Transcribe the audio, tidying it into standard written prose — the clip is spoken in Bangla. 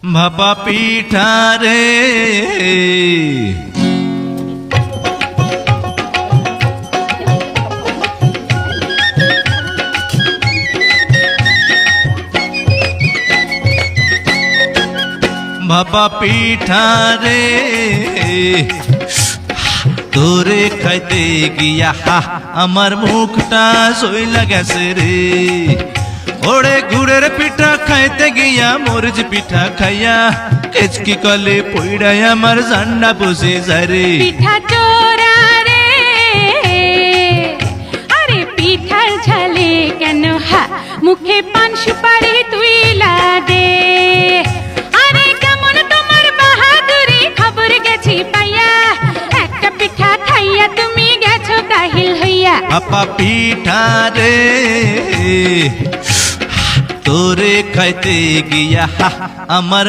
ভাপা পিঠা রে ভাপা পিঠা রে তোরে খাইতে গিয়া আমার মুখটা সইলা গেছে রে। ওরে গুড়ের পিঠা খাইতে গিয়া মরিচ পিঠা খাইয়া কেচকি কলে পইড়াই আমার জান্ডা বসে যায় রে। পিঠা চোরা রে আরে পিঠার ঝালে কেন মুখে পান সুপারি তুই দে। আরে কেমন তোমার বাহাদুরি খবর গেছি পাইয়া একটা পিঠা খাইয়া তুমি গেছো কাহিল হইয়া। ভাপা পিঠা রে তোরে খাইতে গিয়া আমার